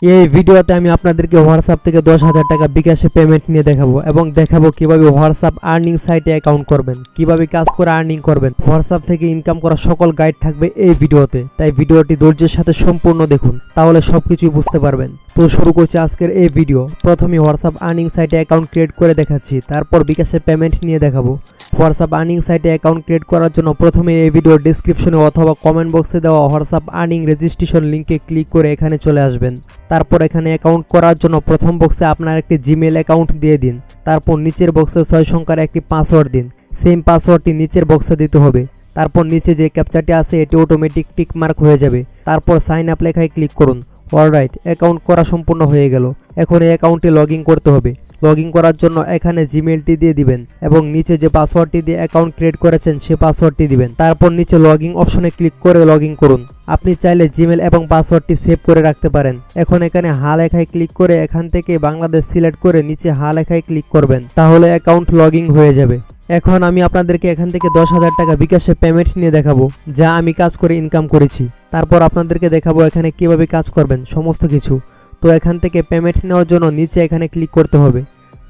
এই ভিডিওতে আমি আপনাদেরকে হোয়াটসঅ্যাপ থেকে 10,000 টাকা বিকাশে পেমেন্ট নিয়ে দেখাবো এবং দেখাবো কিভাবে হোয়াটসঅ্যাপ আর্নিং সাইটে অ্যাকাউন্ট করবেন, কিভাবে কাজ করে আর্নিং করবেন। হোয়াটসঅ্যাপ থেকে ইনকাম করা সকল গাইড থাকবে এই ভিডিওতে, তাই ভিডিওটি ধৈর্যের সাথে সম্পূর্ণ দেখুন, তাহলে সবকিছুই বুঝতে পারবেন। তো শুরু করছি আজকের এই ভিডিও। প্রথমে হোয়াটসঅ্যাপ আর্নিং সাইটে অ্যাকাউন্ট ক্রিয়েট করে দেখাচ্ছি, তারপর বিকাশে পেমেন্ট নিয়ে দেখাবো। হোয়াটসঅ্যাপ আর্নিং সাইটে অ্যাকাউন্ট ক্রিয়েট করার জন্য প্রথমে এই ভিডিওর ডিসক্রিপশনে অথবা কমেন্ট বক্সে দেওয়া হোয়াটসঅ্যাপ আর্নিং রেজিস্ট্রেশন লিঙ্কে ক্লিক করে এখানে চলে আসবেন। তারপর এখানে অ্যাকাউন্ট করার জন্য প্রথম বক্সে আপনার একটি জিমেল অ্যাকাউন্ট দিয়ে দিন। তারপর নিচের বক্সে 6 সংখ্যার একটি পাসওয়ার্ড দিন। সেম পাসওয়ার্ডটি নিচের বক্সে দিতে হবে। তারপর নিচে যে ক্যাপচাটি আছে এটি অটোমেটিক টিক মার্ক হয়ে যাবে। তারপর সাইন আপ লেখায় ক্লিক করুন। অলরাইট, অ্যাকাউন্ট করা সম্পূর্ণ হয়ে গেল। এখন এই অ্যাকাউন্টে লগ ইন করতে হবে। লগ ইন করার জন্য এখানে জিমেলটি দিয়ে দিবেন এবং নিচে যে পাসওয়ার্ডটি দিয়ে অ্যাকাউন্ট ক্রিয়েট করেছেন সে পাসওয়ার্ডটি দিবেন। তারপর নিচে লগ ইন অপশনে ক্লিক করে লগ ইন করুন। আপনি চাইলে জিমেল এবং পাসওয়ার্ডটি সেভ করে রাখতে পারেন। এখন এখানে হা লেখায় ক্লিক করে এখান থেকে বাংলাদেশ সিলেক্ট করে নিচে হা লেখায় ক্লিক করবেন, তাহলে অ্যাকাউন্ট লগ ইন হয়ে যাবে। এখন আমি আপনাদেরকে এখান থেকে 10,000 টাকা বিকাশে পেমেন্ট নিয়ে দেখাবো, যা আমি কাজ করে ইনকাম করেছি। তারপর আপনাদেরকে দেখাবো এখানে কিভাবে কাজ করবেন সমস্ত কিছু। তো এখান থেকে পেমেন্ট নেওয়ার জন্য নিচে এখানে ক্লিক করতে হবে।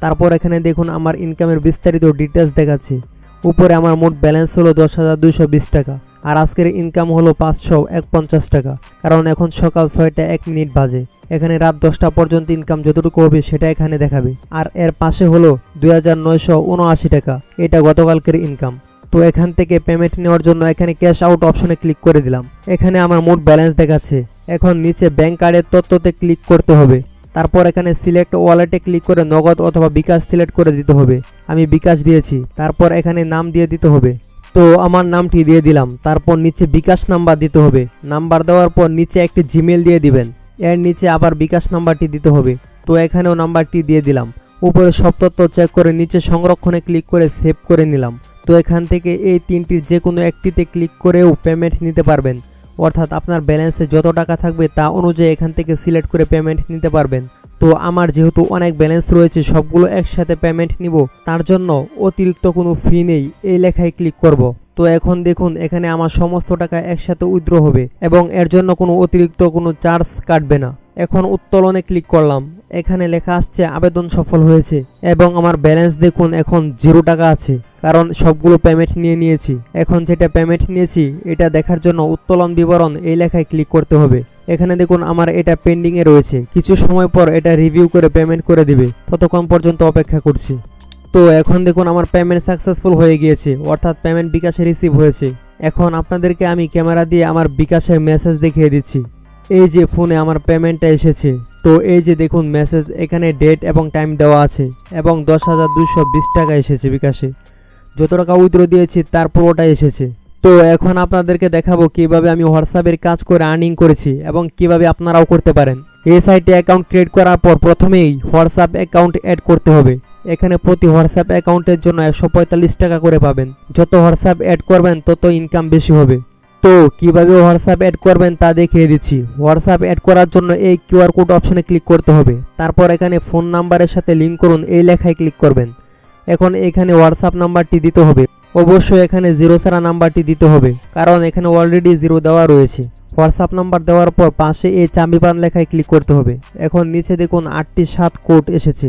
তারপর এখানে দেখুন আমার ইনকামের বিস্তারিত ডিটেলস দেখাচ্ছি। উপরে আমার মোট ব্যালেন্স হলো 10,220 টাকা, আর আজকের ইনকাম হলো 551 টাকা, কারণ এখন সকাল 6টা 1 মিনিট বাজে। এখানে রাত 10টা পর্যন্ত ইনকাম যতটুকু হবে সেটা এখানে দেখাবে। আর এর পাশে হলো 2,979 টাকা, এটা গতকালকের ইনকাম। তো এখান থেকে পেমেন্ট নেওয়ার জন্য এখানে ক্যাশ আউট অপশনে ক্লিক করে দিলাম। এখানে আমার মোট ব্যালেন্স দেখাচ্ছে। এখন নিচে ব্যাংক কার্ডের তথ্যতে ক্লিক করতে হবে। তারপর এখানে সিলেক্ট ওয়ালেটে ক্লিক করে নগদ অথবা বিকাশ সিলেক্ট করে দিতে হবে। আমি বিকাশ দিয়েছি। তারপর এখানে নাম দিয়ে দিতে হবে। তো আমার নামটি দিয়ে দিলাম। তারপর নিচে বিকাশ নাম্বার দিতে হবে। নাম্বার দেওয়ার পর নিচে একটি জিমেল দিয়ে দিবেন। এর নিচে আবার বিকাশ নাম্বারটি দিতে হবে। তো এখানেও নাম্বারটি দিয়ে দিলাম। উপরে সব তথ্য চেক করে নিচে সংরক্ষণে ক্লিক করে সেভ করে নিলাম। তো এখান থেকে এই তিনটির যে কোনো একটিতে ক্লিক করেও পেমেন্ট নিতে পারবেন, অর্থাৎ আপনার ব্যালেন্সে যত টাকা থাকবে তা অনুযায়ী এখান থেকে সিলেক্ট করে পেমেন্ট নিতে পারবেন। তো আমার যেহেতু অনেক ব্যালেন্স রয়েছে, সবগুলো একসাথে পেমেন্ট নিব, তার জন্য অতিরিক্ত কোনো ফি নেই, এই লেখায় ক্লিক করব। তো এখন দেখুন এখানে আমার সমস্ত টাকা একসাথে উইথড্র হবে এবং এর জন্য কোনো অতিরিক্ত কোনো চার্জ কাটবে না। এখন উত্তোলনে ক্লিক করলাম। এখানে লেখা আসছে আবেদন সফল হয়েছে এবং আমার ব্যালেন্স দেখুন এখন 0 টাকা আছে, কারণ সবগুলো পেমেন্ট নিয়েছি। এখন যেটা পেমেন্ট নিয়েছি এটা দেখার জন্য উত্তোলন বিবরণ এই লেখায় ক্লিক করতে হবে। এখানে দেখুন আমার এটা পেন্ডিংয়ে রয়েছে, কিছু সময় পর এটা রিভিউ করে পেমেন্ট করে দিবে, ততক্ষণ পর্যন্ত অপেক্ষা করছি। তো এখন দেখুন আমার পেমেন্ট সাকসেসফুল হয়ে গিয়েছে, অর্থাৎ পেমেন্ট বিকাশে রিসিভ হয়েছে। এখন আপনাদেরকে আমি ক্যামেরা দিয়ে আমার বিকাশের মেসেজ দেখিয়ে দিচ্ছি। এই যে ফোনে আমার পেমেন্টটা এসেছে। তো এই যে দেখুন মেসেজ, এখানে ডেট এবং টাইম দেওয়া আছে এবং 10,220 টাকা এসেছে বিকাশে। যত টাকা উইথড্র দিয়েছি তার পুরোটাই এসেছে। তো এখন আপনাদেরকে দেখাবো কিভাবে আমি হোয়াটসঅ্যাপের কাজ করে আর্নিং করেছি এবং কিভাবে আপনারাও করতে পারেন। এই সাইটে অ্যাকাউন্ট ক্রিয়েট করার পর প্রথমেই হোয়াটসঅ্যাপ অ্যাকাউন্ট অ্যাড করতে হবে। এখানে প্রতি হোয়াটসঅ্যাপ অ্যাকাউন্টের জন্য 145 টাকা করে পাবেন। যত হোয়াটসঅ্যাপ অ্যাড করবেন তত ইনকাম বেশি হবে। তো কিভাবে হোয়াটসঅ্যাপ অ্যাড করবেন তা দেখিয়ে দিচ্ছি। হোয়াটসঅ্যাপ অ্যাড করার জন্য এই কিউআর কোড অপশনে ক্লিক করতে হবে। তারপর এখানে ফোন নাম্বারের সাথে লিঙ্ক করুন এই লেখায় ক্লিক করবেন। এখন এখানে হোয়াটসঅ্যাপ নাম্বারটি দিতে হবে। অবশ্যই এখানে 0 ছাড়া নাম্বারটি দিতে হবে, কারণ এখানে অলরেডি 0 দেওয়া রয়েছে। হোয়াটসঅ্যাপ নাম্বার দেওয়ার পর পাশে এই চাবি পান লেখায় ক্লিক করতে হবে। এখন নিচে দেখুন 8টি 7 কোড এসেছে,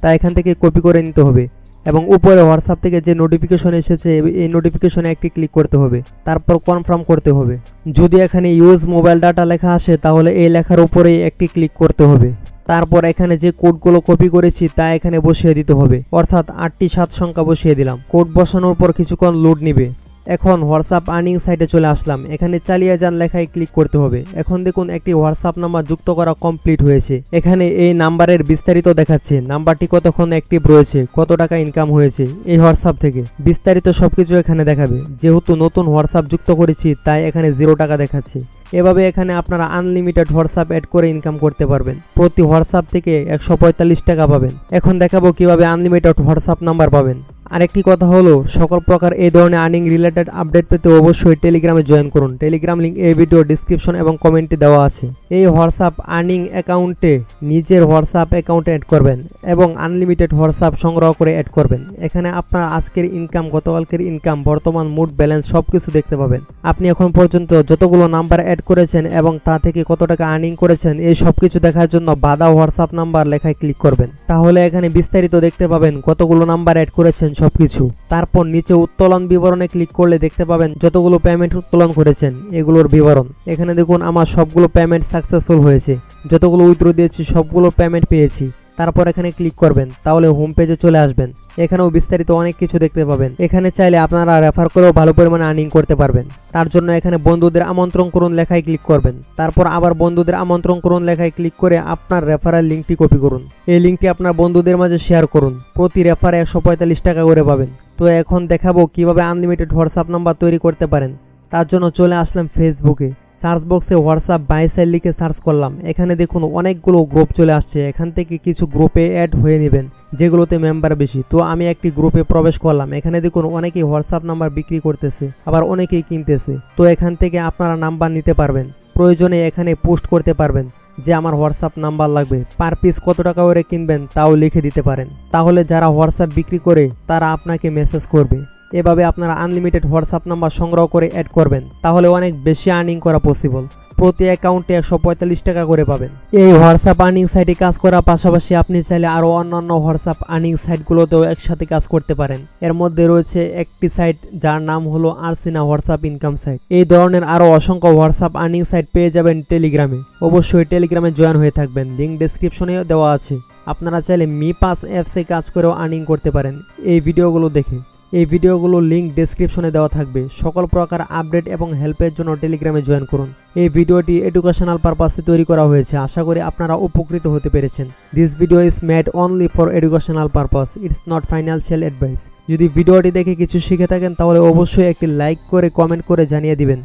তা এখান থেকে কপি করে নিতে হবে এবং উপরে হোয়াটসঅ্যাপ থেকে যে নোটিফিকেশন এসেছে এই নোটিফিকেশনে একটি ক্লিক করতে হবে। তারপর কনফার্ম করতে হবে। যদি এখানে ইউজ মোবাইল ডাটা লেখা আসে তাহলে এই লেখার উপরেই একটি ক্লিক করতে হবে। তারপর এখানে যে কোডগুলো কপি করেছি তা এখানে বসিয়ে দিতে হবে, অর্থাৎ 8টি 7 সংখ্যা বসিয়ে দিলাম। কোড বসানোর পর কিছুক্ষণ লোড নিবে। এখন হোয়াটসঅ্যাপ আর্নিং সাইটে চলে আসলাম। এখানে চালিয়ে যান লেখায় ক্লিক করতে হবে। এখন দেখুন একটি হোয়াটসঅ্যাপ নাম্বার যুক্ত করা কমপ্লিট হয়েছে। এখানে এই নাম্বারের বিস্তারিত দেখাচ্ছে, নাম্বারটি কতক্ষণ অ্যাক্টিভ রয়েছে, কত টাকা ইনকাম হয়েছে এই হোয়াটসঅ্যাপ থেকে, বিস্তারিত সবকিছু এখানে দেখাবে। যেহেতু নতুন হোয়াটসঅ্যাপ যুক্ত করেছি তাই এখানে 0 টাকা দেখাচ্ছে। এভাবে এখানে আপনারা আনলিমিটেড হোয়াটসঅ্যাপ অ্যাড করে ইনকাম করতে পারবেন। প্রতি হোয়াটসঅ্যাপ থেকে 145 টাকা পাবেন। এখন দেখাবো কিভাবে আনলিমিটেড হোয়াটসঅ্যাপ নাম্বার পাবেন। আরেকটি কথা হলো, সকল প্রকার এই ধরনের আর্নিং রিলেটেড আপডেট পেতে অবশ্যই টেলিগ্রামে জয়েন করুন। টেলিগ্রাম লিঙ্ক এই ভিডিও ডিসক্রিপশন এবং কমেন্টে দেওয়া আছে। এই হোয়াটসঅ্যাপ আর্নিং অ্যাকাউন্টে নিজের হোয়াটসঅ্যাপ অ্যাকাউন্টে অ্যাড করবেন এবং আনলিমিটেড হোয়াটসঅ্যাপ সংগ্রহ করে অ্যাড করবেন। এখানে আপনার আজকের ইনকাম, গতকালকের ইনকাম, বর্তমান মুড ব্যালেন্স সবকিছু দেখতে পাবেন। আপনি এখন পর্যন্ত যতগুলো নাম্বার অ্যাড করেছেন এবং তা থেকে কত টাকা আর্নিং করেছেন এই সবকিছু দেখার জন্য বাদা হোয়াটসঅ্যাপ নাম্বার লেখায় ক্লিক করবেন। তাহলে এখানে বিস্তারিত দেখতে পাবেন কতগুলো নাম্বার অ্যাড করেছেন সবকিছু। তারপর নিচে উত্তোলন বিবরণে ক্লিক করলে দেখতে পাবেন যতগুলো পেমেন্ট উত্তোলন করেছেন এগুলোর বিবরণ। এখানে দেখুন আমার সবগুলো পেমেন্ট সাকসেসফুল হয়েছে, যতগুলো উইথড্র দিয়েছি সবগুলো পেমেন্ট পেয়েছি। তারপর এখানে ক্লিক করবেন, তাহলে হোম পেজে চলে আসবেন। এখানেও বিস্তারিত অনেক কিছু দেখতে পাবেন। এখানে চাইলে আপনারা রেফার করেও ভালো পরিমাণে আর্নিং করতে পারবেন। তার জন্য এখানে বন্ধুদের আমন্ত্রণ করুন লেখায় ক্লিক করবেন। তারপর আবার বন্ধুদের আমন্ত্রণ করুন লেখায় ক্লিক করে আপনার রেফারেল লিঙ্কটি কপি করুন। এই লিঙ্কটি আপনার বন্ধুদের মাঝে শেয়ার করুন। প্রতি রেফারে 145 টাকা করে পাবেন। তো এখন দেখাবো কিভাবে আনলিমিটেড হোয়াটসঅ্যাপ নাম্বার তৈরি করতে পারেন। তার জন্য চলে আসলাম ফেসবুকে। সার্চ বক্সে হোয়াটসঅ্যাপ বাই সেল লিখে সার্চ করলাম। এখানে দেখুন অনেকগুলো গ্রুপ চলে আসছে। এখান থেকে কিছু গ্রুপে অ্যাড হয়ে নেবেন যেগুলোতে মেম্বার বেশি। তো আমি একটি গ্রুপে প্রবেশ করলাম। এখানে দেখুন অনেকেই হোয়াটসঅ্যাপ নাম্বার বিক্রি করতেছে, আবার অনেকেই কিনতেছে। তো এখান থেকে আপনারা নাম্বার নিতে পারবেন। প্রয়োজনে এখানে পোস্ট করতে পারবেন যে আমার হোয়াটসঅ্যাপ নাম্বার লাগবে। পার পিস কত টাকা করে কিনবেন তাও লিখে দিতে পারেন। তাহলে যারা হোয়াটসঅ্যাপ বিক্রি করে তারা আপনাকে মেসেজ করবে। এভাবে আপনারা আনলিমিটেড হোয়াটসঅ্যাপ নাম্বার সংগ্রহ করে অ্যাড করবেন। তাহলে অনেক বেশি আর্নিং করা পসিবল। প্রতি অ্যাকাউন্টে 145 টাকা করে পাবেন। এই হোয়াটসঅ্যাপ আর্নিং সাইটে কাজ করার পাশাপাশি আপনি চাইলে আরও অন্যান্য হোয়াটসঅ্যাপ আর্নিং সাইটগুলোতেও একসাথে কাজ করতে পারেন। এর মধ্যে রয়েছে একটি সাইট যার নাম হলো আরসিনা হোয়াটসঅ্যাপ ইনকাম সাইট। এই ধরনের আরও অসংখ্য হোয়াটসঅ্যাপ আর্নিং সাইট পেয়ে যাবেন টেলিগ্রামে। অবশ্যই টেলিগ্রামে জয়েন হয়ে থাকবেন, লিঙ্ক ডেসক্রিপশনেও দেওয়া আছে। আপনারা চাইলে মি পাস অ্যাপসে কাজ করেও আর্নিং করতে পারেন এই ভিডিওগুলো দেখে। এই ভিডিওগুলো লিঙ্ক ডেসক্রিপশনে দেওয়া থাকবে। সকল প্রকার আপডেট এবং হেল্পের জন্য টেলিগ্রামে জয়েন করুন। এই ভিডিওটি এডুকেশনাল পারপাসে তৈরি করা হয়েছে। আশা করি আপনারা উপকৃত হতে পেরেছেন। This video is made only for educational purpose, it's not financial advice. যদি ভিডিওটি দেখে কিছু শিখে থাকেন তাহলে অবশ্যই একটি লাইক করে কমেন্ট করে জানিয়ে দিবেন।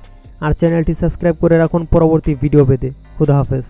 আর চ্যানেলটি সাবস্ক্রাইব করে রাখুন পরবর্তী ভিডিও পেতে। খুদা হাফেজ।